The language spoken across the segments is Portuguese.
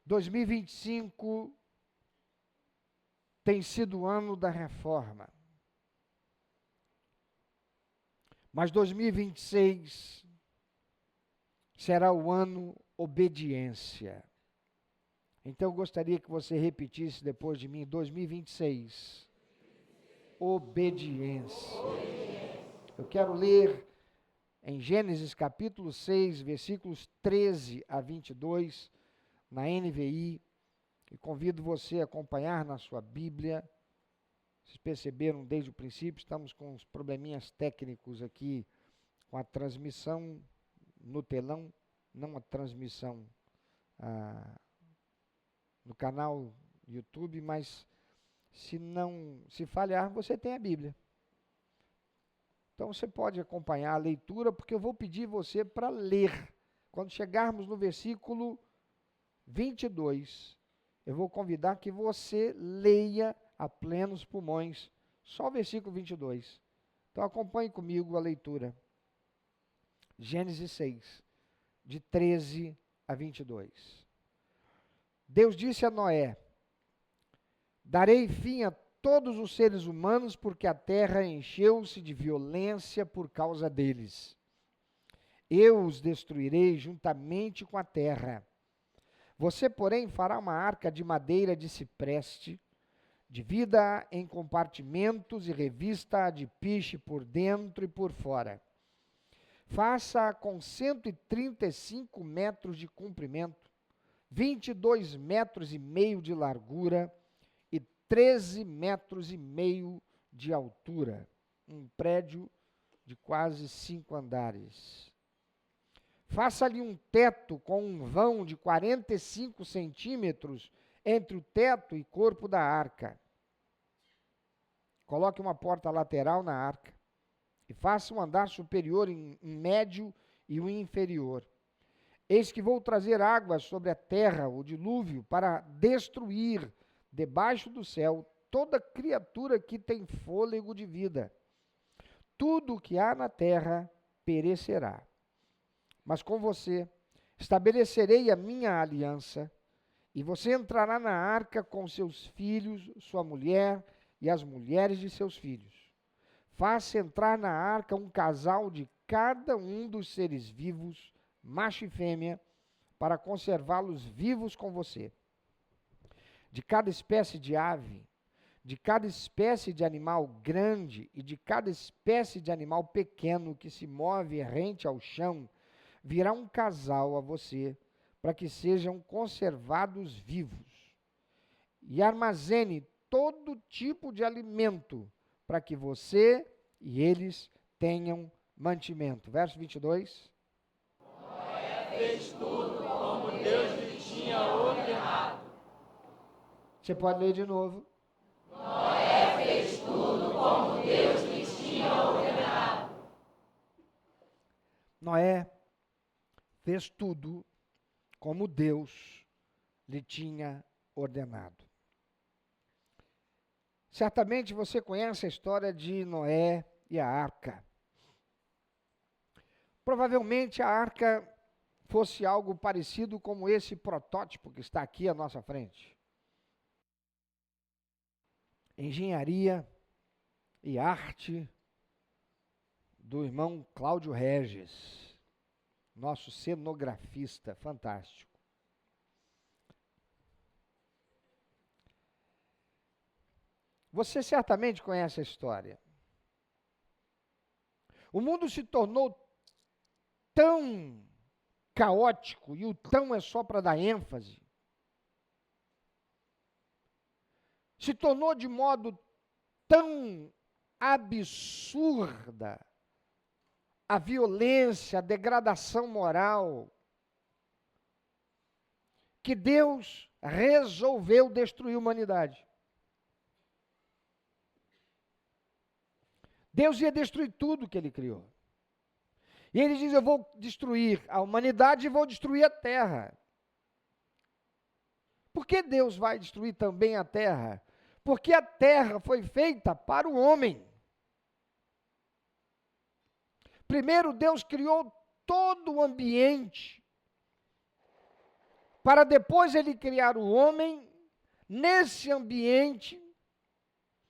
2025 tem sido o ano da reforma. Mas 2026 será o ano obediência. Então eu gostaria que você repetisse depois de mim, 2026, obediência. Eu quero ler em Gênesis capítulo 6, versículos 13 a 22, na NVI, e convido você a acompanhar na sua Bíblia. Vocês perceberam desde o princípio, estamos com uns probleminhas técnicos aqui com a transmissão no telão, não a transmissão no canal YouTube, mas se falhar, você tem a Bíblia. Então você pode acompanhar a leitura, porque eu vou pedir você para ler. Quando chegarmos no versículo 22, eu vou convidar que você leia a plenos pulmões, só o versículo 22. Então acompanhe comigo a leitura. Gênesis 6, de 13 a 22. Deus disse a Noé: darei fim a todos os seres humanos, porque a terra encheu-se de violência por causa deles. Eu os destruirei juntamente com a terra. Você, porém, fará uma arca de madeira de cipreste, divida-a em compartimentos e revista-a de piche por dentro e por fora. Faça-a com 135 metros de comprimento, 22 metros e meio de largura e 13 metros e meio de altura. Um prédio de quase 5 andares. Faça-lhe um teto com um vão de 45 centímetros entre o teto e corpo da arca. Coloque uma porta lateral na arca e faça um andar superior em médio e um inferior. Eis que vou trazer águas sobre a terra, o dilúvio, para destruir debaixo do céu toda criatura que tem fôlego de vida. Tudo o que há na terra perecerá. Mas com você estabelecerei a minha aliança, e você entrará na arca com seus filhos, sua mulher e as mulheres de seus filhos. Faça entrar na arca um casal de cada um dos seres vivos, macho e fêmea, para conservá-los vivos com você. De cada espécie de ave, de cada espécie de animal grande e de cada espécie de animal pequeno que se move errante ao chão, virá um casal a você, para que sejam conservados vivos. E armazene todo tipo de alimento, para que você e eles tenham mantimento. Verso 22. Noé fez tudo como Deus lhe tinha ordenado. Você pode ler de novo. Noé fez tudo como Deus lhe tinha ordenado. Noé fez tudo como Deus lhe tinha ordenado. Certamente você conhece a história de Noé e a arca. Provavelmente a arca fosse algo parecido como esse protótipo que está aqui à nossa frente. Engenharia e arte do irmão Cláudio Regis, nosso cenografista fantástico. Você certamente conhece a história. O mundo se tornou tão caótico, e o tão é só para dar ênfase. Se tornou de modo tão absurda a violência, a degradação moral, que Deus resolveu destruir a humanidade. Deus ia destruir tudo que ele criou. E ele diz: eu vou destruir a humanidade e vou destruir a terra. Por que Deus vai destruir também a terra? Porque a terra foi feita para o homem. Primeiro Deus criou todo o ambiente para depois ele criar o homem nesse ambiente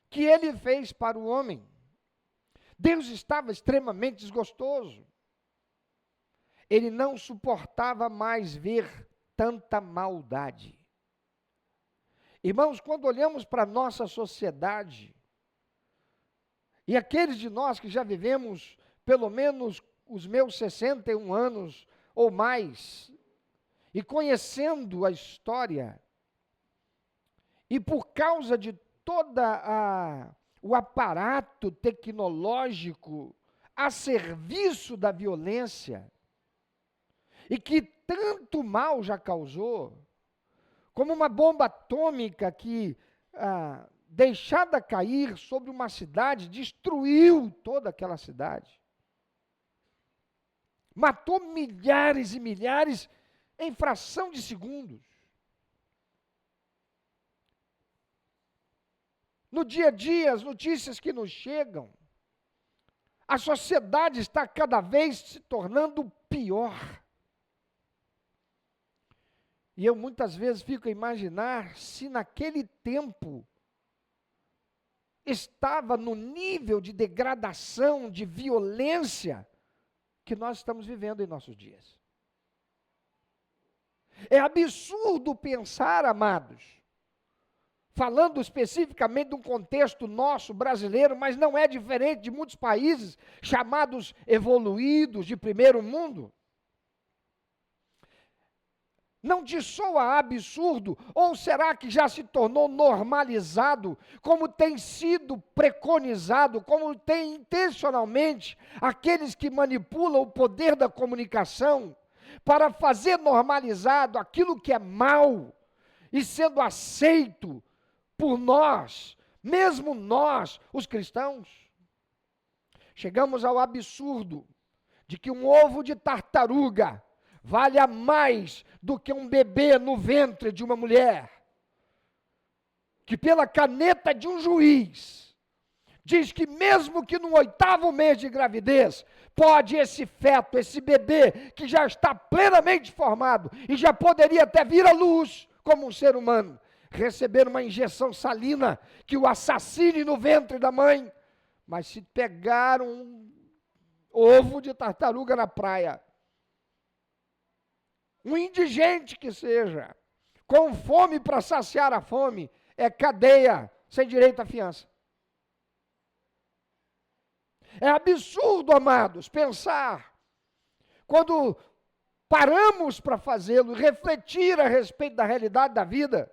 que ele fez para o homem. Deus estava extremamente desgostoso. Ele não suportava mais ver tanta maldade. Irmãos, quando olhamos para a nossa sociedade, e aqueles de nós que já vivemos pelo menos os meus 61 anos ou mais, e conhecendo a história, e por causa de o aparato tecnológico a serviço da violência, e que tanto mal já causou, como uma bomba atômica que, deixada cair sobre uma cidade, destruiu toda aquela cidade. Matou milhares e milhares em fração de segundos. No dia a dia, as notícias que nos chegam, a sociedade está cada vez se tornando pior. E eu muitas vezes fico a imaginar se naquele tempo estava no nível de degradação, de violência que nós estamos vivendo em nossos dias. É absurdo pensar, amados, falando especificamente de um contexto nosso, brasileiro, mas não é diferente de muitos países chamados evoluídos, de primeiro mundo. Não te soa absurdo? Ou será que já se tornou normalizado, como tem sido preconizado, como tem intencionalmente aqueles que manipulam o poder da comunicação para fazer normalizado aquilo que é mal e sendo aceito por nós, mesmo nós, os cristãos? Chegamos ao absurdo de que um ovo de tartaruga vale mais do que um bebê no ventre de uma mulher, que pela caneta de um juiz, diz que mesmo que no 8º mês de gravidez, pode esse feto, esse bebê, que já está plenamente formado, e já poderia até vir à luz como um ser humano, receber uma injeção salina, que o assassine no ventre da mãe, mas se pegar um ovo de tartaruga na praia, um indigente que seja, com fome para saciar a fome, é cadeia, sem direito à fiança. É absurdo, amados, pensar, quando paramos para fazê-lo, refletir a respeito da realidade da vida,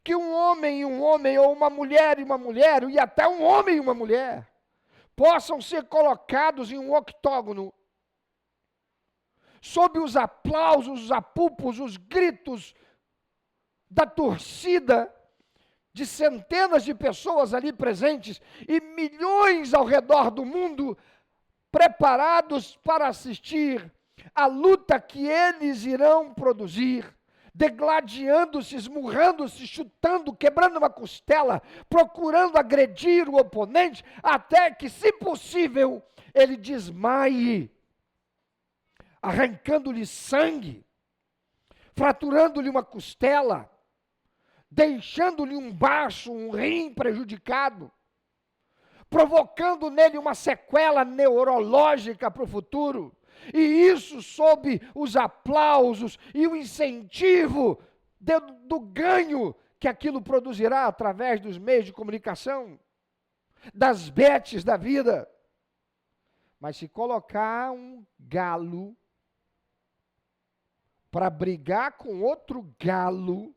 que um homem e um homem, ou uma mulher e uma mulher, e até um homem e uma mulher, possam ser colocados em um octógono, sob os aplausos, os apupos, os gritos da torcida de centenas de pessoas ali presentes e milhões ao redor do mundo preparados para assistir à luta que eles irão produzir, degladiando-se, esmurrando-se, chutando, quebrando uma costela, procurando agredir o oponente, até que, se possível, ele desmaie, arrancando-lhe sangue, fraturando-lhe uma costela, deixando-lhe um baço, um rim prejudicado, provocando nele uma sequela neurológica para o futuro, e isso sob os aplausos e o incentivo do ganho que aquilo produzirá através dos meios de comunicação, das bets da vida. Mas se colocar um galo para brigar com outro galo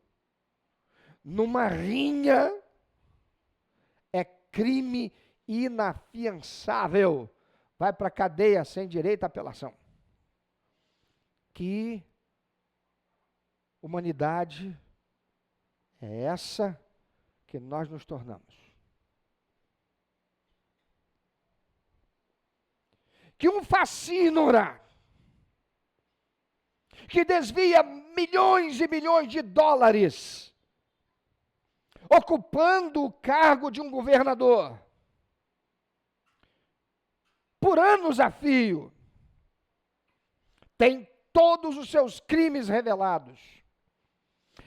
numa rinha, é crime inafiançável. Vai para a cadeia sem direito à apelação. Que humanidade é essa que nós nos tornamos? Que um facínora que desvia milhões e milhões de dólares, ocupando o cargo de um governador, por anos a fio, tem todos os seus crimes revelados.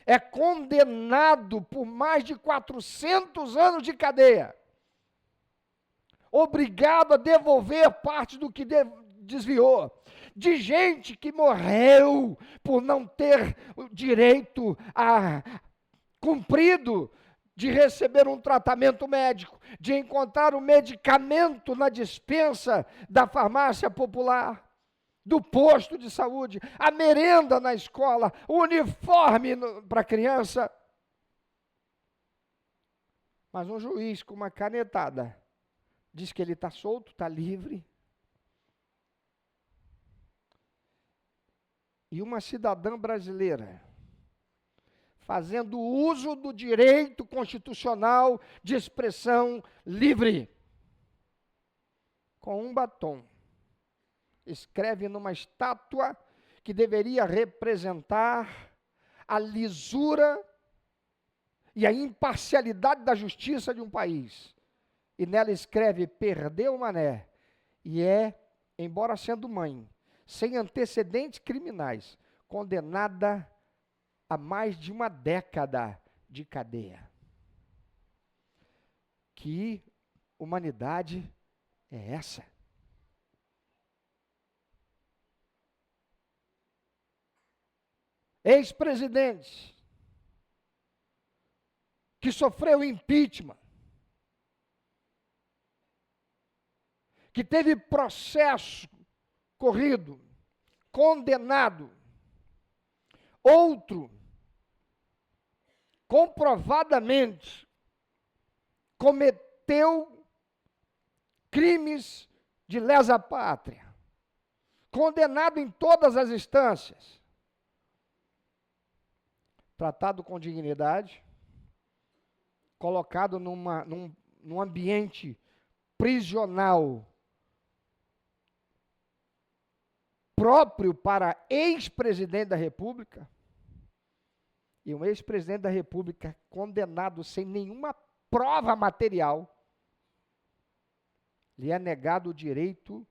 É condenado por mais de 400 anos de cadeia. Obrigado a devolver parte do que desviou. De gente que morreu por não ter o direito cumprido de receber um tratamento médico, de encontrar o medicamento na despensa da farmácia popular, do posto de saúde, a merenda na escola, o uniforme para a criança. Mas um juiz com uma canetada diz que ele está solto, está livre. E uma cidadã brasileira, fazendo uso do direito constitucional de expressão livre, com um batom, escreve numa estátua que deveria representar a lisura e a imparcialidade da justiça de um país. E nela escreve: perdeu o mané. E embora sendo mãe, sem antecedentes criminais, condenada a mais de uma década de cadeia. Que humanidade é essa? Ex-presidente que sofreu impeachment, que teve processo corrido, condenado. Outro, comprovadamente, cometeu crimes de lesa pátria, condenado em todas as instâncias, tratado com dignidade, colocado num ambiente prisional próprio para ex-presidente da República, e um ex-presidente da República condenado sem nenhuma prova material, lhe é negado o direito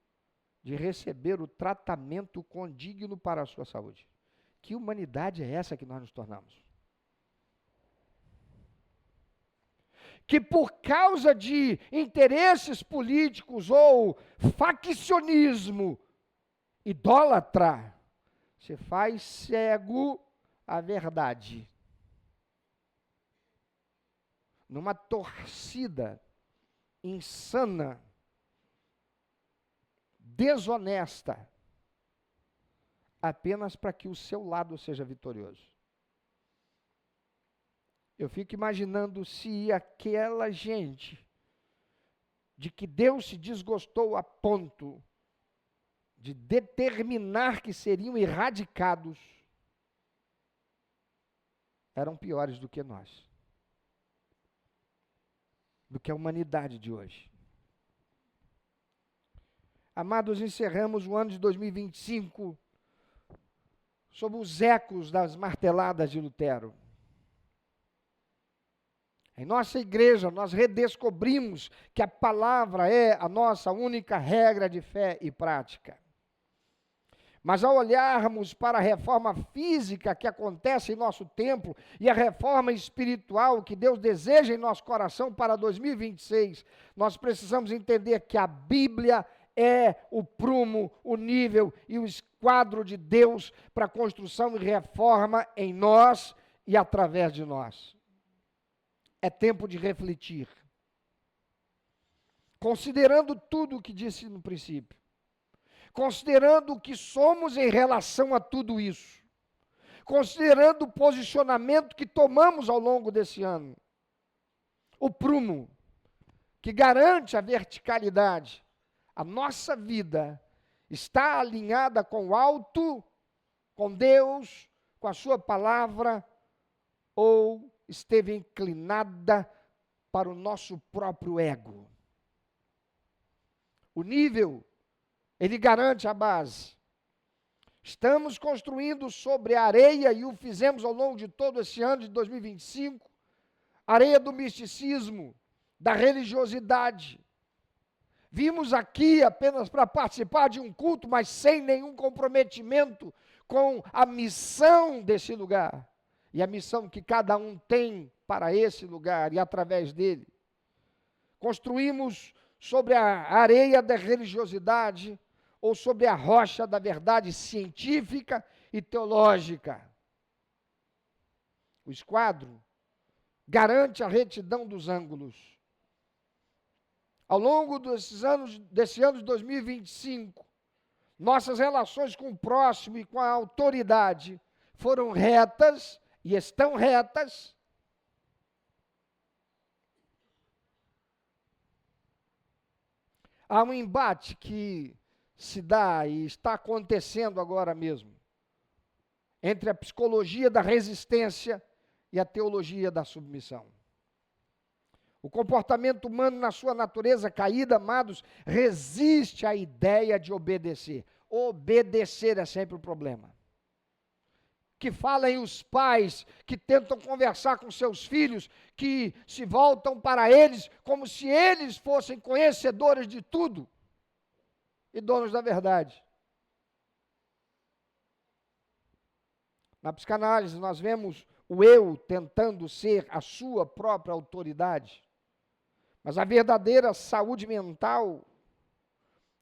de receber o tratamento condigno para a sua saúde. Que humanidade é essa que nós nos tornamos? Que por causa de interesses políticos ou faccionismo idólatra, se faz cego à verdade. Numa torcida insana, desonesta, apenas para que o seu lado seja vitorioso. Eu fico imaginando se aquela gente de que Deus se desgostou a ponto de determinar que seriam erradicados, eram piores do que nós, do que a humanidade de hoje. Amados, encerramos o ano de 2025 sob os ecos das marteladas de Lutero. Em nossa igreja, nós redescobrimos que a palavra é a nossa única regra de fé e prática. Mas ao olharmos para a reforma física que acontece em nosso templo e a reforma espiritual que Deus deseja em nosso coração para 2026, nós precisamos entender que a Bíblia é o prumo, o nível e o esquadro de Deus para a construção e reforma em nós e através de nós. É tempo de refletir. Considerando tudo o que disse no princípio, considerando o que somos em relação a tudo isso, considerando o posicionamento que tomamos ao longo desse ano, o prumo, que garante a verticalidade, a nossa vida está alinhada com o alto, com Deus, com a sua palavra, ou esteve inclinada para o nosso próprio ego. O nível, ele garante a base. Estamos construindo sobre a areia, e o fizemos ao longo de todo esse ano de 2025, areia do misticismo, da religiosidade. Vimos aqui apenas para participar de um culto, mas sem nenhum comprometimento com a missão desse lugar. E a missão que cada um tem para esse lugar e através dele. Construímos sobre a areia da religiosidade ou sobre a rocha da verdade científica e teológica. O esquadro garante a retidão dos ângulos. Ao longo desse ano de 2025, nossas relações com o próximo e com a autoridade foram retas e estão retas. Há um embate que se dá e está acontecendo agora mesmo entre a psicologia da resistência e a teologia da submissão. O comportamento humano, na sua natureza caída, amados, resiste à ideia de obedecer. Obedecer é sempre o problema. Que falem os pais que tentam conversar com seus filhos, que se voltam para eles como se eles fossem conhecedores de tudo e donos da verdade. Na psicanálise, nós vemos o eu tentando ser a sua própria autoridade. Mas a verdadeira saúde mental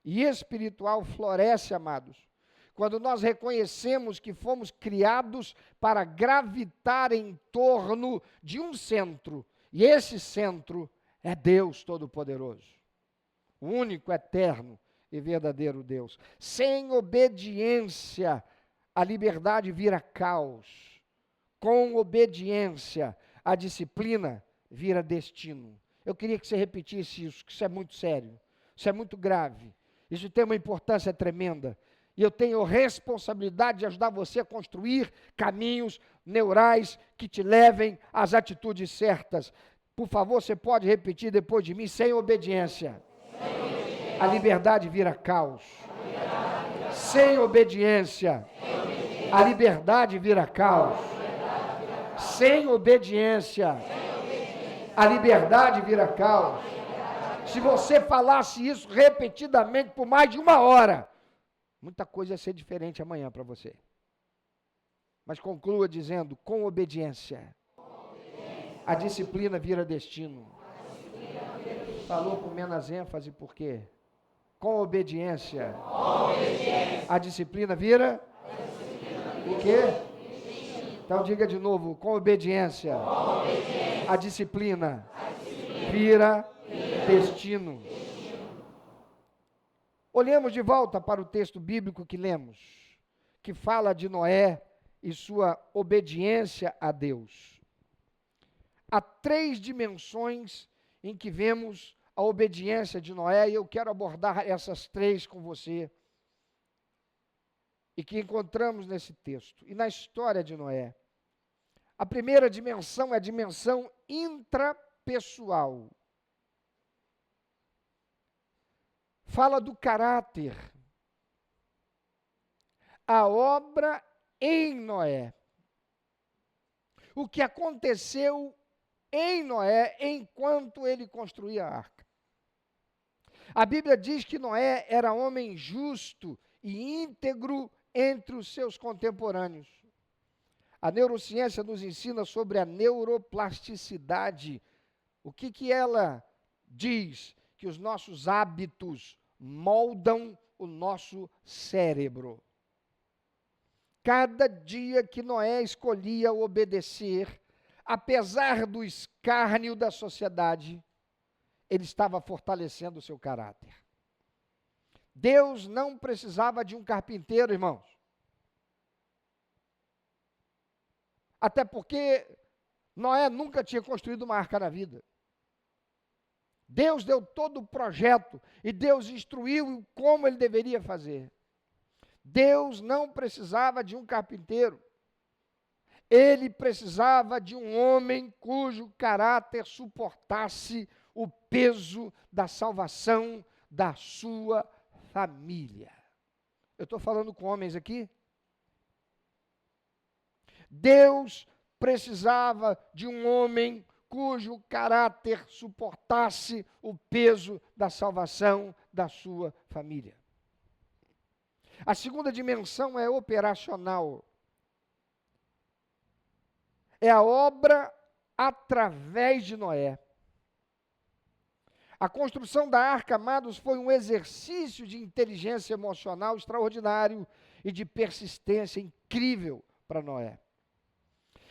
e espiritual floresce, amados, quando nós reconhecemos que fomos criados para gravitar em torno de um centro, e esse centro é Deus Todo-Poderoso, o único, eterno e verdadeiro Deus. Sem obediência, a liberdade vira caos. Com obediência, a disciplina vira destino. Eu queria que você repetisse isso, que isso é muito sério, isso é muito grave, isso tem uma importância tremenda. E eu tenho responsabilidade de ajudar você a construir caminhos neurais que te levem às atitudes certas. Por favor, você pode repetir depois de mim: sem obediência, a liberdade vira caos. Sem obediência, a liberdade vira caos. Sem obediência, a liberdade vira caos. Se você falasse isso repetidamente por mais de 1 hora, muita coisa ia ser diferente amanhã para você. Mas conclua dizendo: com obediência, a disciplina vira destino. Falou com menos ênfase, por quê? Com obediência, a disciplina vira o quê? Então diga de novo: com obediência, a disciplina vira destino. Olhemos de volta para o texto bíblico que lemos, que fala de Noé e sua obediência a Deus. Há 3 dimensões em que vemos a obediência de Noé, e eu quero abordar essas 3 com você, e que encontramos nesse texto e na história de Noé. A primeira dimensão é a dimensão intrapessoal. Fala do caráter. A obra em Noé. O que aconteceu em Noé enquanto ele construía a arca. A Bíblia diz que Noé era homem justo e íntegro entre os seus contemporâneos. A neurociência nos ensina sobre a neuroplasticidade. O que ela diz? Que os nossos hábitos moldam o nosso cérebro. Cada dia que Noé escolhia obedecer, apesar do escárnio da sociedade, ele estava fortalecendo o seu caráter. Deus não precisava de um carpinteiro, irmãos. Até porque Noé nunca tinha construído uma arca na vida. Deus deu todo o projeto e Deus instruiu como ele deveria fazer. Deus não precisava de um carpinteiro. Ele precisava de um homem cujo caráter suportasse o peso da salvação da sua família. Eu estou falando com homens aqui? Deus precisava de um homem cujo caráter suportasse o peso da salvação da sua família. A segunda dimensão é operacional. É a obra através de Noé. A construção da arca, amados, foi um exercício de inteligência emocional extraordinário e de persistência incrível para Noé.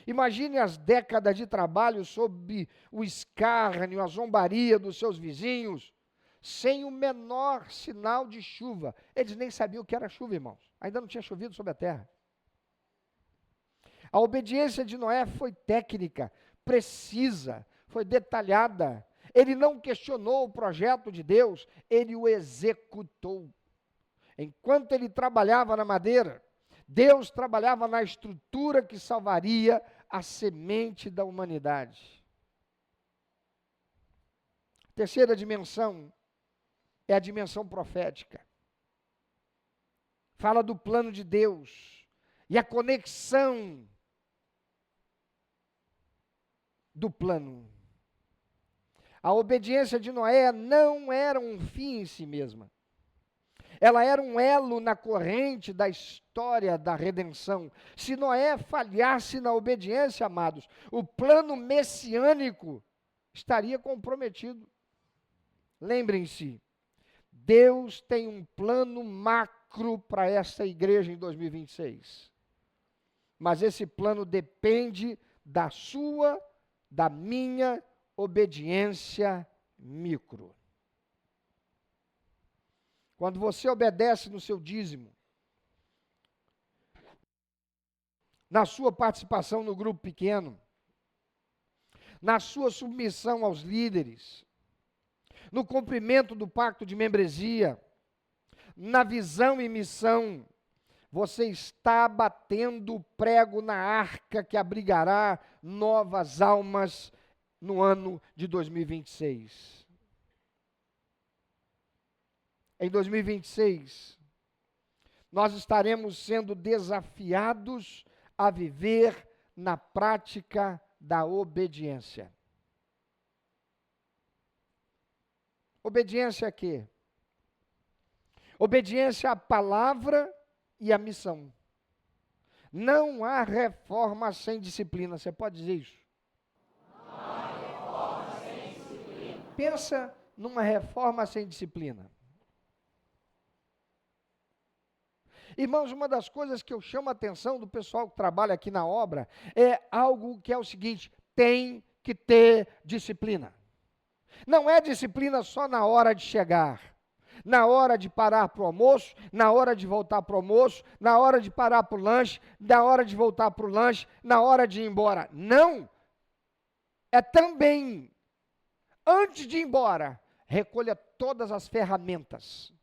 Imagine as décadas de trabalho sob o escárnio, a zombaria dos seus vizinhos, sem o menor sinal de chuva. Eles nem sabiam o que era chuva, irmãos. Ainda não tinha chovido sobre a terra. A obediência de Noé foi técnica, precisa, foi detalhada. Ele não questionou o projeto de Deus, ele o executou. Enquanto ele trabalhava na madeira, Deus trabalhava na estrutura que salvaria a semente da humanidade. A terceira dimensão é a dimensão profética. Fala do plano de Deus e a conexão do plano. A obediência de Noé não era um fim em si mesma. Ela era um elo na corrente da história da redenção. Se Noé falhasse na obediência, amados, o plano messiânico estaria comprometido. Lembrem-se, Deus tem um plano macro para essa igreja em 2026. Mas esse plano depende da sua, da minha obediência micro. Quando você obedece no seu dízimo, na sua participação no grupo pequeno, na sua submissão aos líderes, no cumprimento do pacto de membresia, na visão e missão, você está batendo o prego na arca que abrigará novas almas no ano de 2026. Em 2026, nós estaremos sendo desafiados a viver na prática da obediência. Obediência a quê? Obediência à palavra e à missão. Não há reforma sem disciplina. Você pode dizer isso? Não há reforma sem disciplina. Pensa numa reforma sem disciplina. Irmãos, uma das coisas que eu chamo a atenção do pessoal que trabalha aqui na obra é algo que é o seguinte: tem que ter disciplina. Não é disciplina só na hora de chegar, na hora de parar para o almoço, na hora de voltar para o almoço, na hora de parar para o lanche, na hora de voltar para o lanche, na hora de ir embora. Não! É também, antes de ir embora, recolha todas as ferramentas.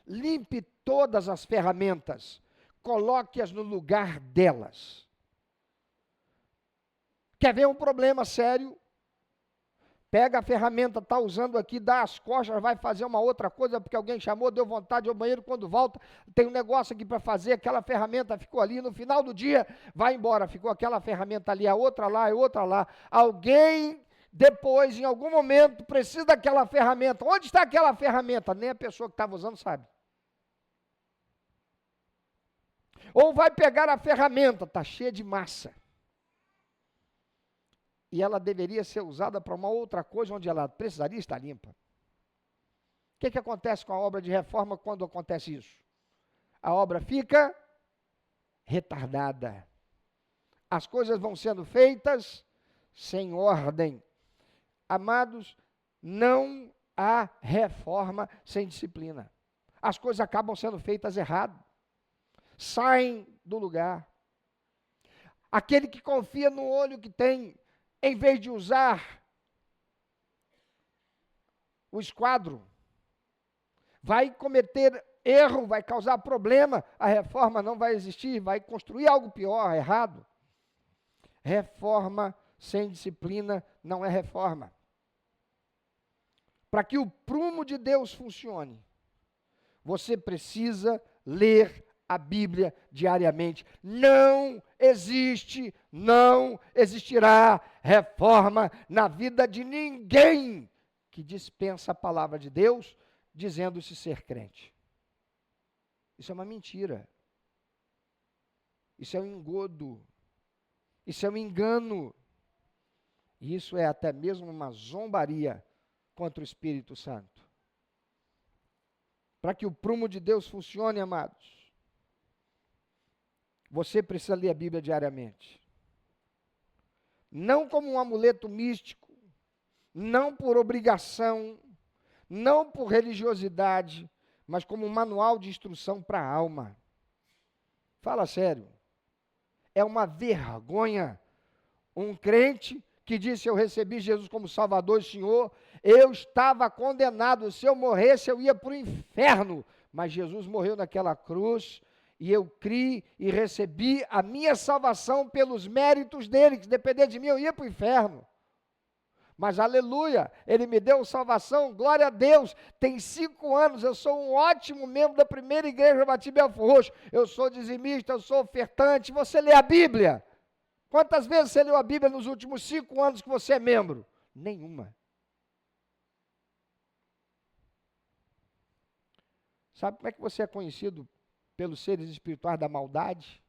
Limpe todas as ferramentas, coloque-as no lugar delas. Quer ver um problema sério? Pega a ferramenta, está usando aqui, dá as costas, vai fazer uma outra coisa, porque alguém chamou, deu vontade de ir ao banheiro, quando volta, tem um negócio aqui para fazer, aquela ferramenta ficou ali, no final do dia, vai embora, ficou aquela ferramenta ali, a outra lá, e outra lá. Alguém, depois, em algum momento, precisa daquela ferramenta. Onde está aquela ferramenta? Nem a pessoa que estava usando sabe. Ou vai pegar a ferramenta, está cheia de massa. E ela deveria ser usada para uma outra coisa, onde ela precisaria estar limpa. O que acontece com a obra de reforma quando acontece isso? A obra fica retardada. As coisas vão sendo feitas sem ordem. Amados, não há reforma sem disciplina. As coisas acabam sendo feitas errado. Saem do lugar. Aquele que confia no olho que tem, em vez de usar o esquadro, vai cometer erro, vai causar problema, a reforma não vai existir, vai construir algo pior, errado. Reforma sem disciplina não é reforma. Para que o prumo de Deus funcione, você precisa ler a Bíblia diariamente. Não existe, não existirá reforma na vida de ninguém que dispensa a palavra de Deus, dizendo-se ser crente. Isso é uma mentira. Isso é um engodo. Isso é um engano. E isso é até mesmo uma zombaria contra o Espírito Santo. Para que o prumo de Deus funcione, amados, você precisa ler a Bíblia diariamente. Não como um amuleto místico, não por obrigação, não por religiosidade, mas como um manual de instrução para a alma. Fala sério. É uma vergonha um crente que disse: eu recebi Jesus como Salvador e Senhor, eu estava condenado, se eu morresse eu ia para o inferno, mas Jesus morreu naquela cruz, e eu criei e recebi a minha salvação pelos méritos dele, que se depender de mim eu ia para o inferno. Mas aleluia, ele me deu salvação, glória a Deus. Tem 5 anos, eu sou um ótimo membro da primeira igreja Batista Belfor Roxo, eu sou dizimista, eu sou ofertante. Você lê a Bíblia? Quantas vezes você leu a Bíblia nos últimos 5 anos que você é membro? Nenhuma. Sabe como é que você é conhecido pelos seres espirituais da maldade?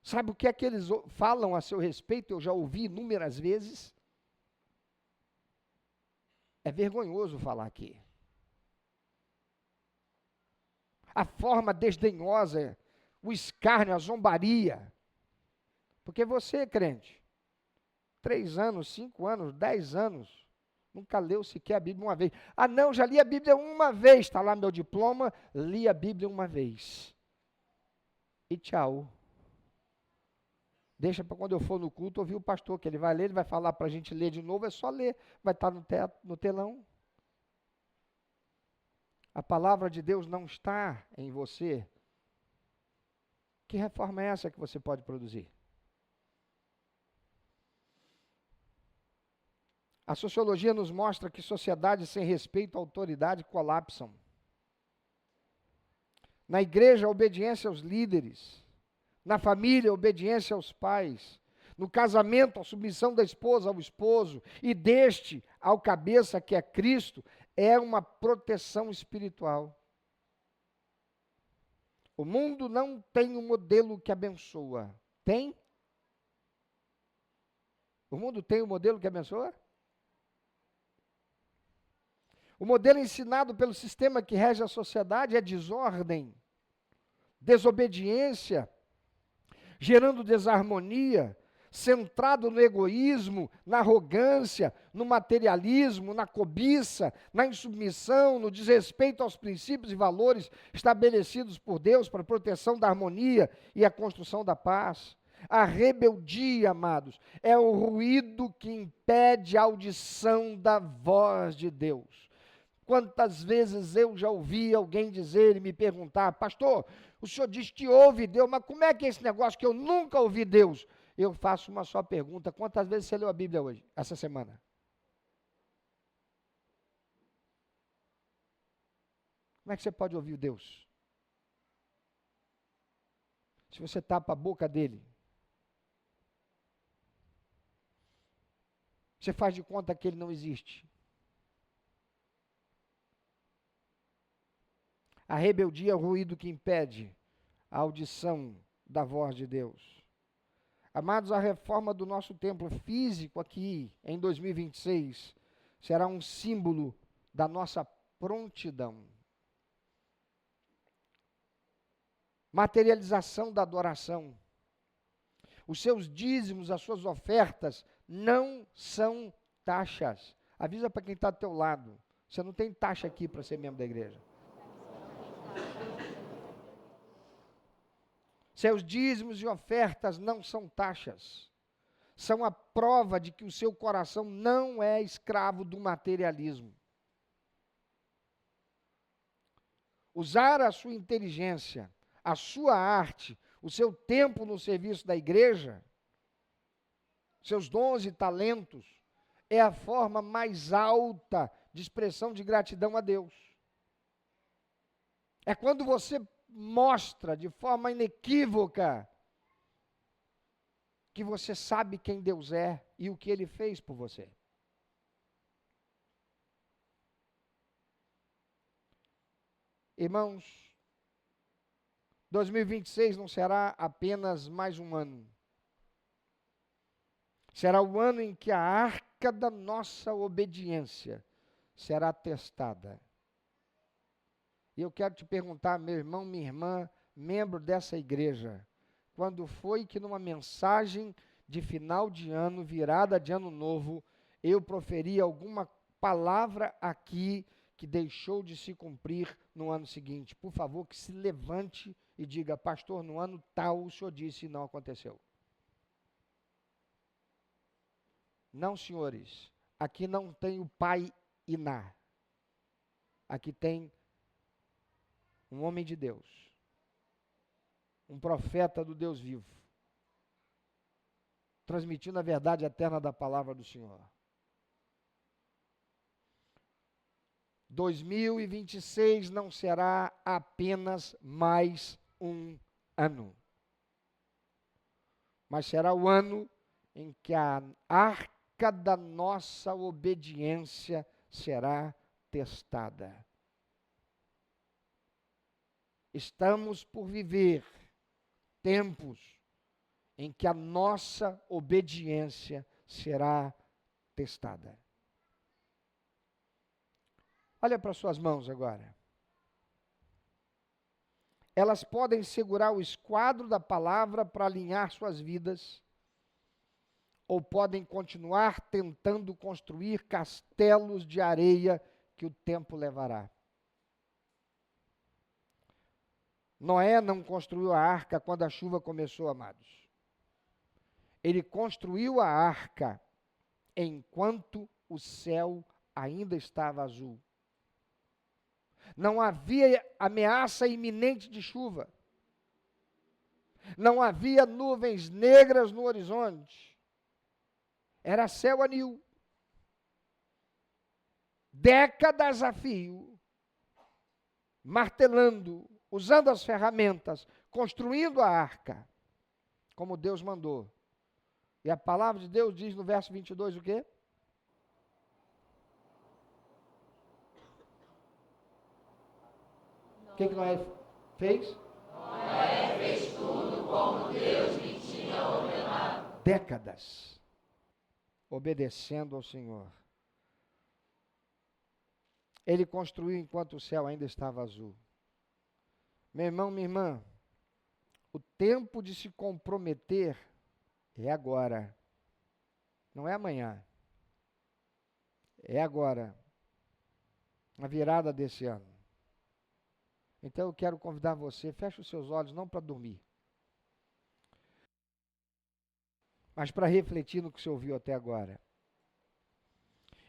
Sabe o que é que eles falam a seu respeito? Eu já ouvi inúmeras vezes. É vergonhoso falar aqui. A forma desdenhosa, o escárnio, a zombaria. Porque você, crente, 3 anos, 5 anos, 10 anos, nunca leu sequer a Bíblia uma vez. Ah não, já li a Bíblia uma vez, está lá meu diploma, li a Bíblia uma vez. E tchau. Deixa para quando eu for no culto ouvir o pastor, que ele vai ler, ele vai falar para a gente ler de novo, é só ler, vai estar no telão. A palavra de Deus não está em você. Que reforma é essa que você pode produzir? A sociologia nos mostra que sociedades sem respeito à autoridade colapsam. Na igreja, a obediência aos líderes. Na família, a obediência aos pais. No casamento, a submissão da esposa ao esposo. E deste ao cabeça, que é Cristo, é uma proteção espiritual. O mundo não tem um modelo que abençoa. Tem? O mundo tem um modelo que abençoa? O modelo ensinado pelo sistema que rege a sociedade é desordem, desobediência, gerando desarmonia, centrado no egoísmo, na arrogância, no materialismo, na cobiça, na insubmissão, no desrespeito aos princípios e valores estabelecidos por Deus para a proteção da harmonia e a construção da paz. A rebeldia, amados, é o ruído que impede a audição da voz de Deus. Quantas vezes eu já ouvi alguém dizer e me perguntar: pastor, o senhor diz que ouve Deus, mas como é que é esse negócio que eu nunca ouvi Deus? Eu faço uma só pergunta: quantas vezes você leu a Bíblia hoje, essa semana? Como é que você pode ouvir Deus? Se você tapa a boca dele. Você faz de conta que ele não existe. A rebeldia é o ruído que impede a audição da voz de Deus. Amados, a reforma do nosso templo físico aqui em 2026 será um símbolo da nossa prontidão. Materialização da adoração. Os seus dízimos, as suas ofertas não são taxas. Avisa para quem está do teu lado. Você não tem taxa aqui para ser membro da igreja. Seus dízimos e ofertas não são taxas. São a prova de que o seu coração não é escravo do materialismo. Usar a sua inteligência, a sua arte, o seu tempo no serviço da igreja, seus dons e talentos, é a forma mais alta de expressão de gratidão a Deus. É quando você mostra de forma inequívoca que você sabe quem Deus é e o que Ele fez por você. Irmãos, 2026 não será apenas mais um ano. Será o ano em que a arca da nossa obediência será testada. E eu quero te perguntar, meu irmão, minha irmã, membro dessa igreja, quando foi que numa mensagem de final de ano, virada de ano novo, eu proferi alguma palavra aqui que deixou de se cumprir no ano seguinte? Por favor, que se levante e diga, pastor, no ano tal o senhor disse e não aconteceu. Não, senhores, aqui não tem o pai Iná. Aqui tem um homem de Deus, um profeta do Deus vivo, transmitindo a verdade eterna da palavra do Senhor. 2026 não será apenas mais um ano, mas será o ano em que a arca da nossa obediência será testada. Estamos por viver tempos em que a nossa obediência será testada. Olha para suas mãos agora. Elas podem segurar o esquadro da palavra para alinhar suas vidas, ou podem continuar tentando construir castelos de areia que o tempo levará. Noé não construiu a arca quando a chuva começou, amados. Ele construiu a arca enquanto o céu ainda estava azul. Não havia ameaça iminente de chuva. Não havia nuvens negras no horizonte. Era céu anil. Décadas a fio, martelando, usando as ferramentas, construindo a arca, como Deus mandou. E a palavra de Deus diz no verso 22 o quê? O que Noé fez? Noé fez tudo como Deus lhe tinha ordenado. Décadas obedecendo ao Senhor. Ele construiu enquanto o céu ainda estava azul. Meu irmão, minha irmã, o tempo de se comprometer é agora. Não é amanhã. É agora. Na virada desse ano. Então eu quero convidar você, feche os seus olhos, não para dormir, mas para refletir no que você ouviu até agora.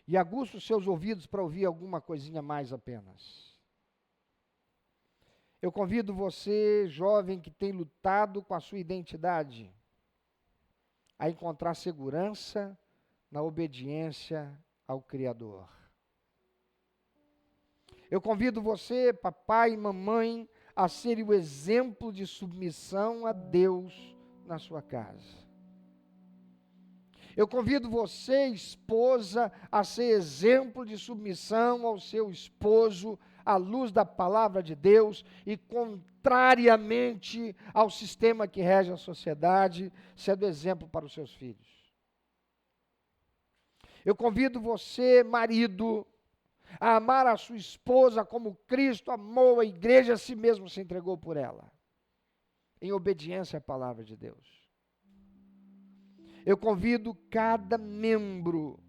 E aguça os seus ouvidos para ouvir alguma coisinha mais apenas. Eu convido você, jovem que tem lutado com a sua identidade, a encontrar segurança na obediência ao Criador. Eu convido você, papai e mamãe, a ser o exemplo de submissão a Deus na sua casa. Eu convido você, esposa, a ser exemplo de submissão ao seu esposo, à luz da palavra de Deus e contrariamente ao sistema que rege a sociedade, sendo exemplo para os seus filhos. Eu convido você, marido, a amar a sua esposa como Cristo amou a igreja, a si mesmo se entregou por ela, em obediência à palavra de Deus. Eu convido cada membro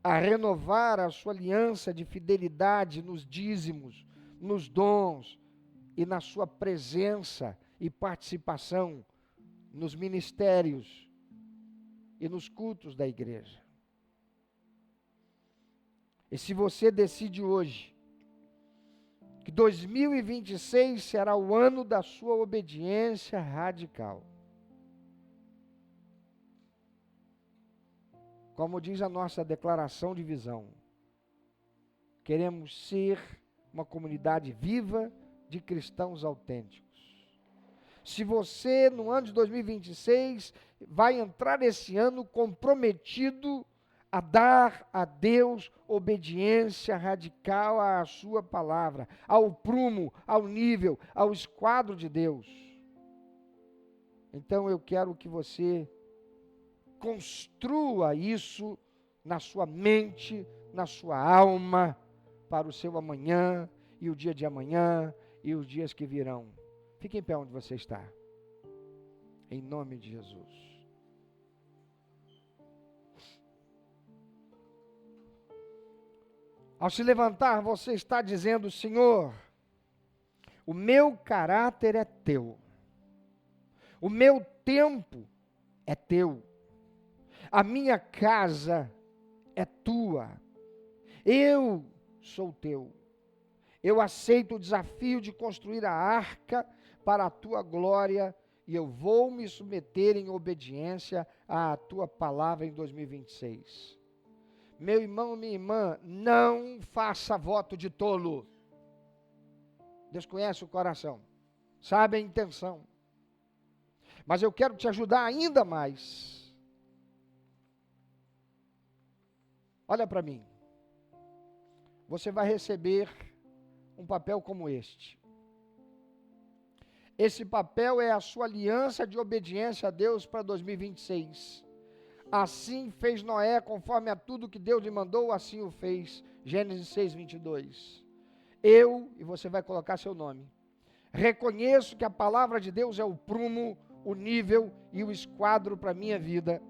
a renovar a sua aliança de fidelidade nos dízimos, nos dons e na sua presença e participação nos ministérios e nos cultos da igreja. E se você decide hoje que 2026 será o ano da sua obediência radical, como diz a nossa declaração de visão, queremos ser uma comunidade viva de cristãos autênticos. Se você, no ano de 2026, vai entrar esse ano comprometido a dar a Deus obediência radical à sua palavra, ao prumo, ao nível, ao esquadro de Deus. Então eu quero que você construa isso na sua mente, na sua alma, para o seu amanhã, e o dia de amanhã, e os dias que virão. Fique em pé onde você está. Em nome de Jesus. Ao se levantar, você está dizendo: Senhor, o meu caráter é teu. O meu tempo é teu. A minha casa é tua. Eu sou teu. Eu aceito o desafio de construir a arca para a tua glória e eu vou me submeter em obediência à tua palavra em 2026. Meu irmão, minha irmã, não faça voto de tolo. Deus conhece o coração, sabe a intenção. Mas eu quero te ajudar ainda mais. Olha para mim. Você vai receber um papel como este. Esse papel é a sua aliança de obediência a Deus para 2026. Assim fez Noé, conforme a tudo que Deus lhe mandou, assim o fez. Gênesis 6:22. Eu, e você vai colocar seu nome, reconheço que a palavra de Deus é o prumo, o nível e o esquadro para a minha vida.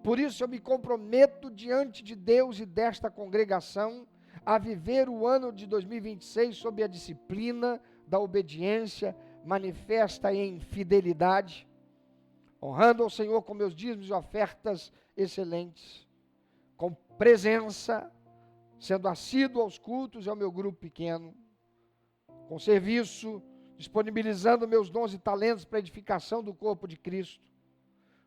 Por isso eu me comprometo diante de Deus e desta congregação a viver o ano de 2026 sob a disciplina da obediência manifesta em fidelidade, honrando ao Senhor com meus dízimos e ofertas excelentes, com presença, sendo assíduo aos cultos e ao meu grupo pequeno, com serviço, disponibilizando meus dons e talentos para a edificação do corpo de Cristo,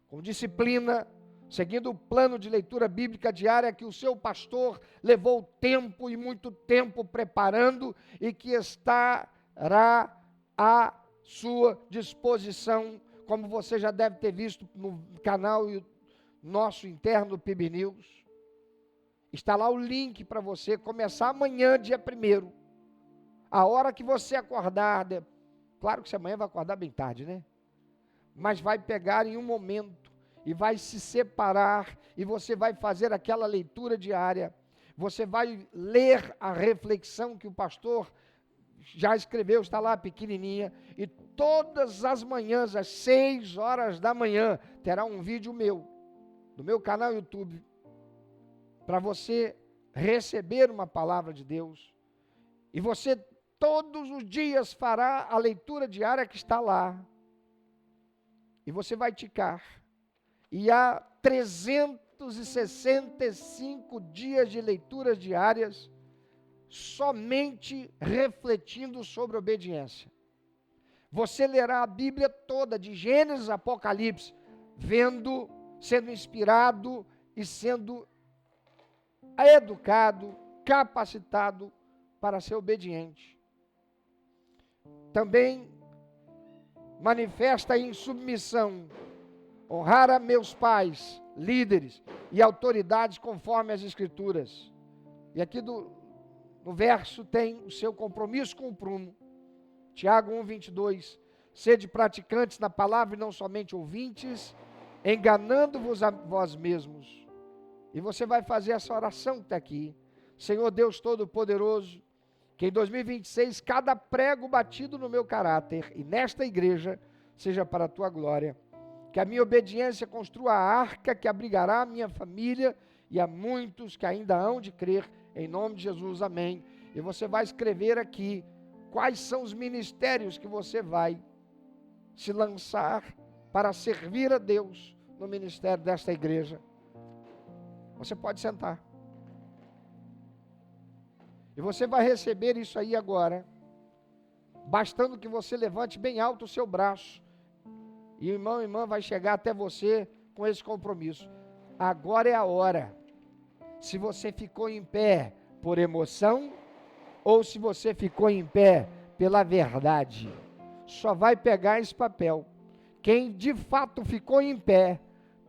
com disciplina, seguindo o plano de leitura bíblica diária que o seu pastor levou tempo e muito tempo preparando e que estará à sua disposição, como você já deve ter visto no canal nosso interno do PIB News. Está lá o link para você começar amanhã, dia 1º. A hora que você acordar, claro que você amanhã vai acordar bem tarde, né? Mas vai pegar em um momento e vai se separar, e você vai fazer aquela leitura diária, você vai ler a reflexão que o pastor já escreveu, está lá pequenininha, e todas as manhãs, às 6 horas da manhã, terá um vídeo meu, do meu canal YouTube, para você receber uma palavra de Deus, e você todos os dias fará a leitura diária que está lá, e você vai ticar. E há 365 dias de leituras diárias, somente refletindo sobre obediência. Você lerá a Bíblia toda, de Gênesis a Apocalipse, vendo, sendo inspirado e sendo educado, capacitado para ser obediente. Também manifesta em submissão, honrar a meus pais, líderes e autoridades conforme as Escrituras. E aqui no verso tem o seu compromisso com o prumo. Tiago 1:22. Sede praticantes na palavra e não somente ouvintes, enganando-vos a vós mesmos. E você vai fazer essa oração que está aqui. Senhor Deus Todo-Poderoso, que em 2026 cada prego batido no meu caráter e nesta igreja seja para a tua glória. Que a minha obediência construa a arca que abrigará a minha família e a muitos que ainda hão de crer, em nome de Jesus, amém. E você vai escrever aqui quais são os ministérios que você vai se lançar para servir a Deus no ministério desta igreja. Você pode sentar. E você vai receber isso aí agora, bastando que você levante bem alto o seu braço. E o irmão e irmã vai chegar até você com esse compromisso. Agora é a hora. Se você ficou em pé por emoção, ou se você ficou em pé pela verdade, só vai pegar esse papel quem de fato ficou em pé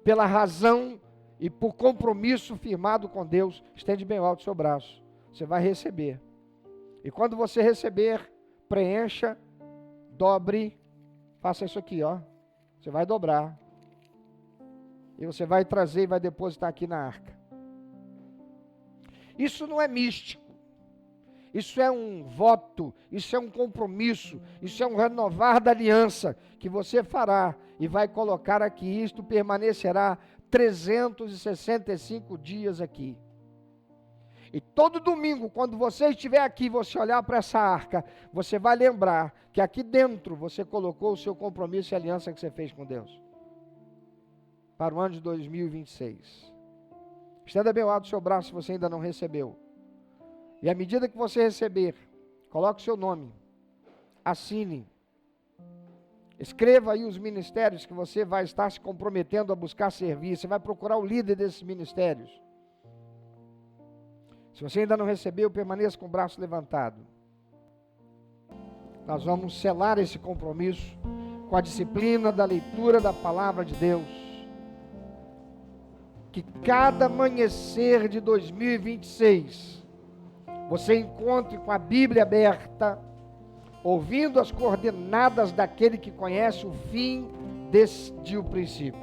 pela razão e por compromisso firmado com Deus, estende bem alto o seu braço. Você vai receber. E quando você receber, preencha, dobre, faça isso aqui, ó. Você vai dobrar. E você vai trazer e vai depositar aqui na arca. Isso não é místico. Isso é um voto, isso é um compromisso, isso é um renovar da aliança que você fará e vai colocar aqui. Isto permanecerá 365 dias aqui. E todo domingo, quando você estiver aqui, você olhar para essa arca, você vai lembrar que aqui dentro você colocou o seu compromisso e aliança que você fez com Deus. Para o ano de 2026. Estenda bem alto o seu braço se você ainda não recebeu. E à medida que você receber, coloque o seu nome, assine, escreva aí os ministérios que você vai estar se comprometendo a buscar servir. Você vai procurar o líder desses ministérios. Se você ainda não recebeu, permaneça com o braço levantado. Nós vamos selar esse compromisso com a disciplina da leitura da palavra de Deus. Que cada amanhecer de 2026, você encontre com a Bíblia aberta, ouvindo as coordenadas daquele que conhece o fim desde o princípio.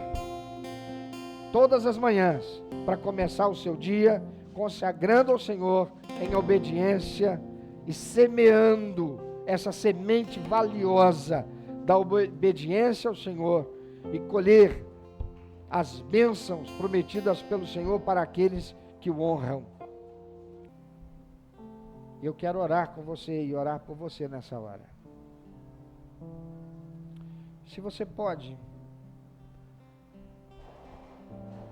Todas as manhãs, para começar o seu dia, consagrando ao Senhor em obediência e semeando essa semente valiosa da obediência ao Senhor e colher as bênçãos prometidas pelo Senhor para aqueles que o honram. Eu quero orar com você e orar por você nessa hora. Se você pode,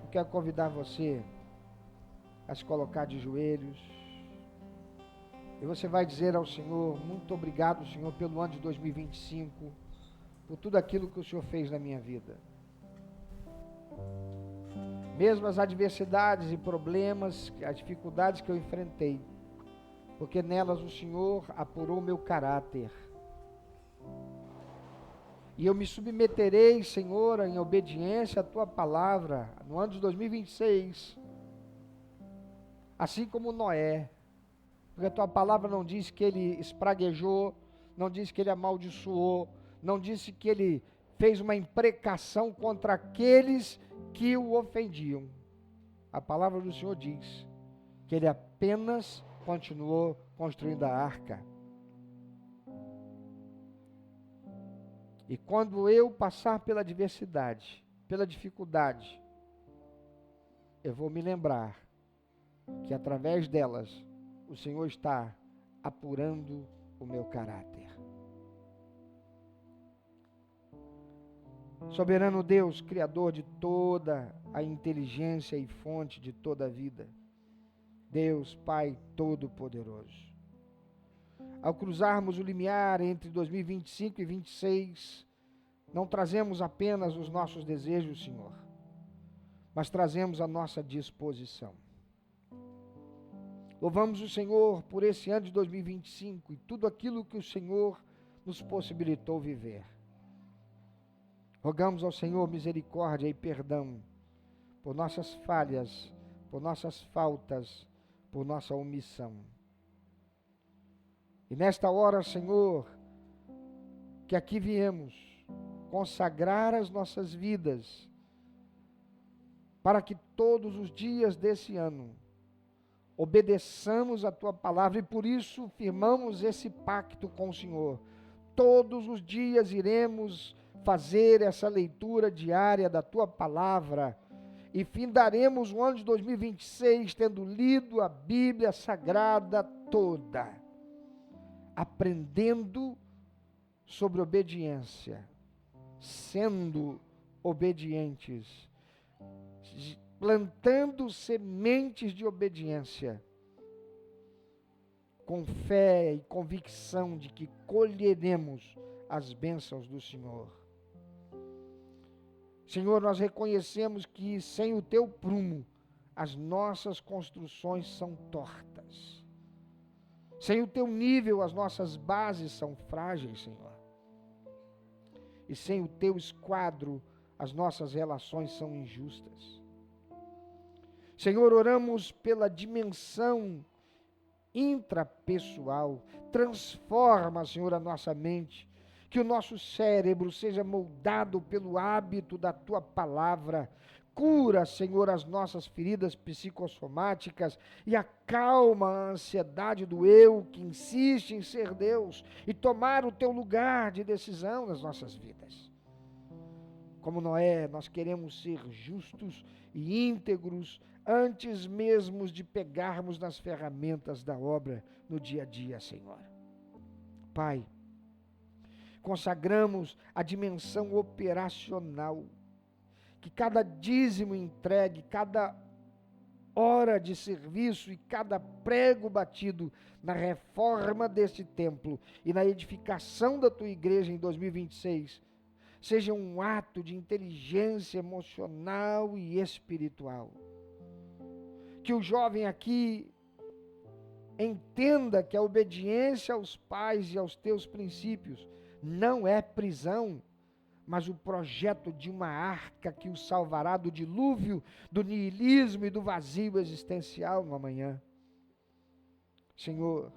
eu quero convidar você a se colocar de joelhos. E você vai dizer ao Senhor: muito obrigado, Senhor, pelo ano de 2025, por tudo aquilo que o Senhor fez na minha vida. Mesmo as adversidades e problemas, as dificuldades que eu enfrentei, porque nelas o Senhor apurou meu caráter. E eu me submeterei, Senhor, em obediência à Tua palavra, no ano de 2026, assim como Noé, porque a Tua palavra não diz que ele espraguejou, não diz que ele amaldiçoou, não disse que ele fez uma imprecação contra aqueles que o ofendiam. A palavra do Senhor diz que ele apenas continuou construindo a arca. E quando eu passar pela adversidade, pela dificuldade, eu vou me lembrar que através delas o Senhor está apurando o meu caráter. Soberano Deus, Criador de toda a inteligência e fonte de toda a vida, Deus, Pai Todo-Poderoso, ao cruzarmos o limiar entre 2025 e 2026, não trazemos apenas os nossos desejos, Senhor, mas trazemos a nossa disposição. Louvamos o Senhor por esse ano de 2025 e tudo aquilo que o Senhor nos possibilitou viver. Rogamos ao Senhor misericórdia e perdão por nossas falhas, por nossas faltas, por nossa omissão. E nesta hora, Senhor, que aqui viemos consagrar as nossas vidas para que todos os dias desse ano obedeçamos a Tua palavra e por isso firmamos esse pacto com o Senhor. Todos os dias iremos fazer essa leitura diária da Tua palavra e findaremos o ano de 2026 tendo lido a Bíblia Sagrada toda, aprendendo sobre obediência, sendo obedientes, plantando sementes de obediência, com fé e convicção de que colheremos as bênçãos do Senhor. Senhor, nós reconhecemos que sem o Teu prumo, as nossas construções são tortas. Sem o Teu nível, as nossas bases são frágeis, Senhor. E sem o Teu esquadro, as nossas relações são injustas. Senhor, oramos pela dimensão intrapessoal. Transforma, Senhor, a nossa mente, que o nosso cérebro seja moldado pelo hábito da Tua palavra. Cura, Senhor, as nossas feridas psicossomáticas e acalma a ansiedade do eu que insiste em ser Deus e tomar o Teu lugar de decisão nas nossas vidas. Como Noé, nós queremos ser justos e íntegros antes mesmo de pegarmos nas ferramentas da obra no dia a dia, Senhor. Pai, consagramos a dimensão operacional, que cada dízimo entregue, cada hora de serviço e cada prego batido na reforma deste templo e na edificação da Tua igreja em 2026, seja um ato de inteligência emocional e espiritual. Que o jovem aqui entenda que a obediência aos pais e aos Teus princípios não é prisão, mas o projeto de uma arca que o salvará do dilúvio, do niilismo e do vazio existencial no amanhã. Senhor,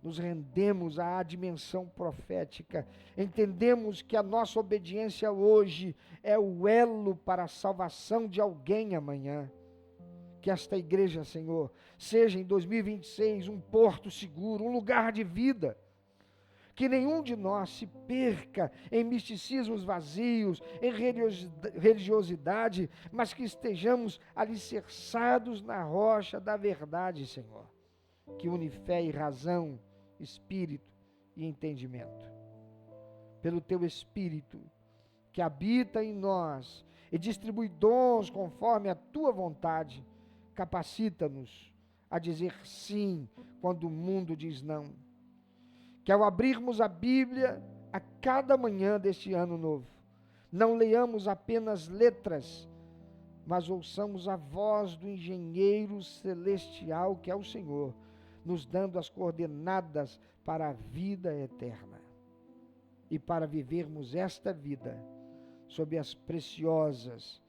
nos rendemos à dimensão profética, entendemos que a nossa obediência hoje é o elo para a salvação de alguém amanhã. Que esta igreja, Senhor, seja em 2026 um porto seguro, um lugar de vida. Que nenhum de nós se perca em misticismos vazios, em religiosidade, mas que estejamos alicerçados na rocha da verdade, Senhor, que une fé e razão, espírito e entendimento. Pelo Teu Espírito, que habita em nós e distribui dons conforme a Tua vontade, capacita-nos a dizer sim quando o mundo diz não. Que ao abrirmos a Bíblia a cada manhã deste ano novo, não leiamos apenas letras, mas ouçamos a voz do engenheiro celestial que é o Senhor, nos dando as coordenadas para a vida eterna. E para vivermos esta vida sob as preciosas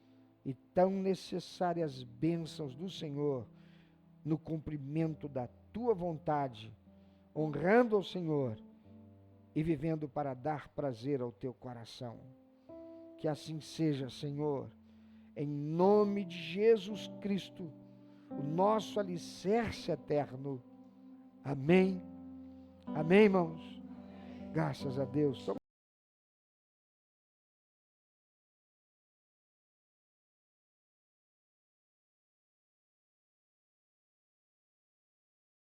e tão necessárias bênçãos do Senhor, no cumprimento da Tua vontade, honrando ao Senhor e vivendo para dar prazer ao Teu coração. Que assim seja, Senhor, em nome de Jesus Cristo, o nosso alicerce eterno. Amém. Amém, irmãos. Graças a Deus.